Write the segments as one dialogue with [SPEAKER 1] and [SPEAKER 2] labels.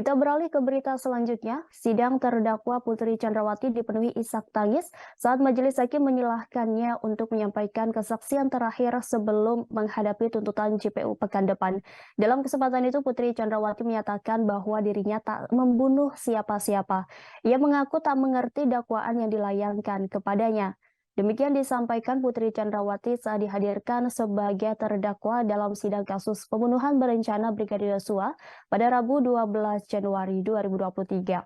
[SPEAKER 1] Kita beralih ke berita selanjutnya. Sidang terdakwa Putri Chandrawati dipenuhi isak tangis saat majelis hakim menyilahkannya untuk menyampaikan kesaksian terakhir sebelum menghadapi tuntutan JPU pekan depan. Dalam kesempatan itu, Putri Chandrawati menyatakan bahwa dirinya tak membunuh siapa-siapa. Ia mengaku tak mengerti dakwaan yang dilayangkan kepadanya. Demikian disampaikan Putri Chandrawati saat dihadirkan sebagai terdakwa dalam sidang kasus pembunuhan berencana Brigadir Yosua pada Rabu 12 Januari 2023.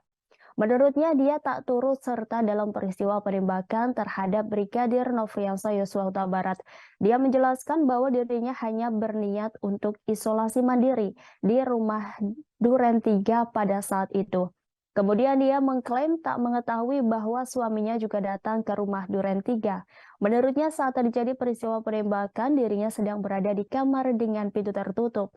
[SPEAKER 1] Menurutnya, dia tak turut serta dalam peristiwa penembakan terhadap Brigadir Nofriansah Yosua Huta Barat. Dia menjelaskan bahwa dirinya hanya berniat untuk isolasi mandiri di rumah Duren 3 pada saat itu. Kemudian dia mengklaim tak mengetahui bahwa suaminya juga datang ke rumah Duren 3. Menurutnya saat terjadi peristiwa penembakan, dirinya sedang berada di kamar dengan pintu tertutup.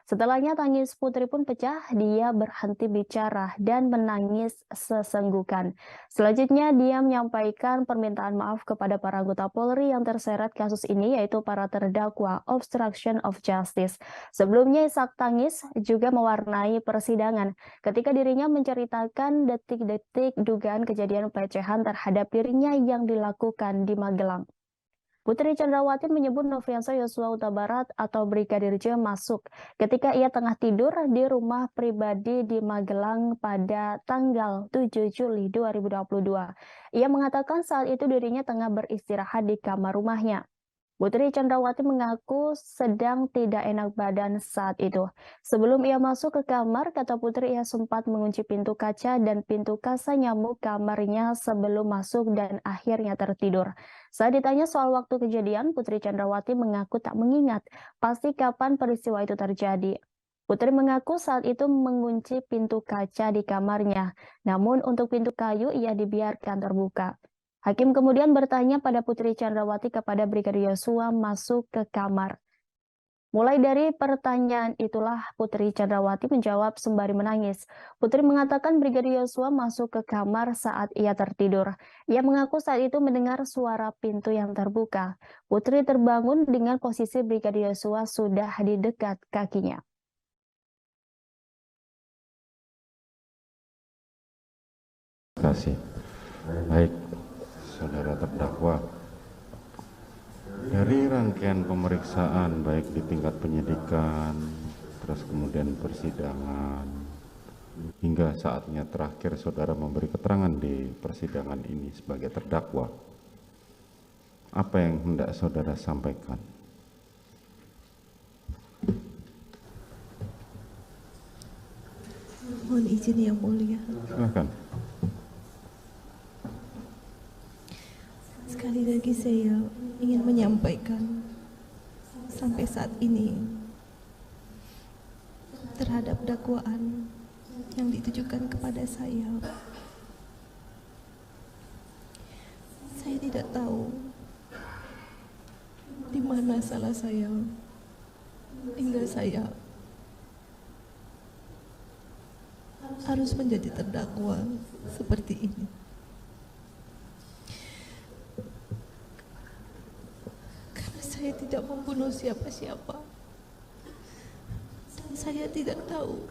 [SPEAKER 1] Setelahnya tangis Putri pun pecah, dia berhenti bicara dan menangis sesenggukan. Selanjutnya dia menyampaikan permintaan maaf kepada para anggota Polri yang terseret kasus ini, yaitu para terdakwa obstruction of justice. Sebelumnya isak tangis juga mewarnai persidangan ketika dirinya menceritakan detik-detik dugaan kejadian pelecehan terhadap dirinya yang dilakukan di Magelang. Putri Chandrawati menyebut Nofriansah Yosua Huta Barat atau Brigadir J masuk ketika ia tengah tidur di rumah pribadi di Magelang pada tanggal 7 Juli 2022. Ia mengatakan saat itu dirinya tengah beristirahat di kamar rumahnya. Putri Chandrawati mengaku sedang tidak enak badan saat itu. Sebelum ia masuk ke kamar, kata Putri, ia sempat mengunci pintu kaca dan pintu kasa nyamuk kamarnya sebelum masuk dan akhirnya tertidur. Saat ditanya soal waktu kejadian, Putri Chandrawati mengaku tak mengingat pasti kapan peristiwa itu terjadi. Putri mengaku saat itu mengunci pintu kaca di kamarnya, namun untuk pintu kayu ia dibiarkan terbuka. Hakim kemudian bertanya pada Putri Chandrawati kepada Brigadir Yosua masuk ke kamar. Mulai dari pertanyaan itulah Putri Chandrawati menjawab sembari menangis. Putri mengatakan Brigadir Yosua masuk ke kamar saat ia tertidur. Ia mengaku saat itu mendengar suara pintu yang terbuka. Putri terbangun dengan posisi Brigadir Yosua sudah di dekat kakinya.
[SPEAKER 2] Terima kasih. Baik, saudara terdakwa, dari rangkaian pemeriksaan baik di tingkat penyidikan, terus kemudian persidangan, hingga saatnya terakhir saudara memberi keterangan di persidangan ini sebagai terdakwa, apa yang hendak saudara sampaikan?
[SPEAKER 3] Mohon izin yang mulia.
[SPEAKER 2] Silakan.
[SPEAKER 3] Sekali lagi saya ingin menyampaikan sampai saat ini terhadap dakwaan yang ditujukan kepada saya tidak tahu di mana salah saya hingga saya harus menjadi terdakwa seperti ini. Karena saya tidak membunuh siapa-siapa. Dan saya tidak tahu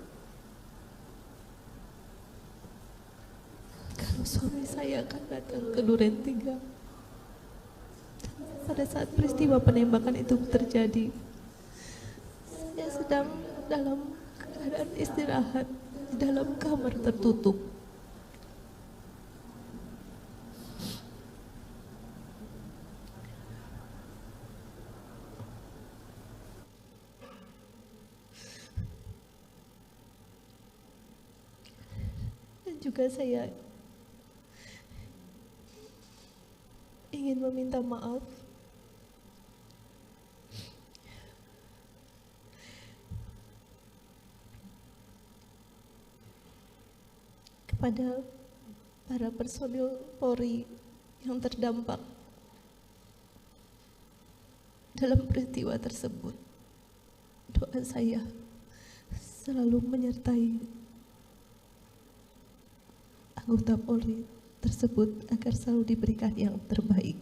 [SPEAKER 3] kalau suami saya akan datang ke Duren 3. Pada saat peristiwa penembakan itu terjadi, saya sedang dalam keadaan istirahat di dalam kamar tertutup. Dan juga saya ingin meminta maaf kepada para personil Polri yang terdampak dalam peristiwa tersebut. Doa saya selalu menyertai anggota Polri tersebut agar selalu diberikan yang terbaik.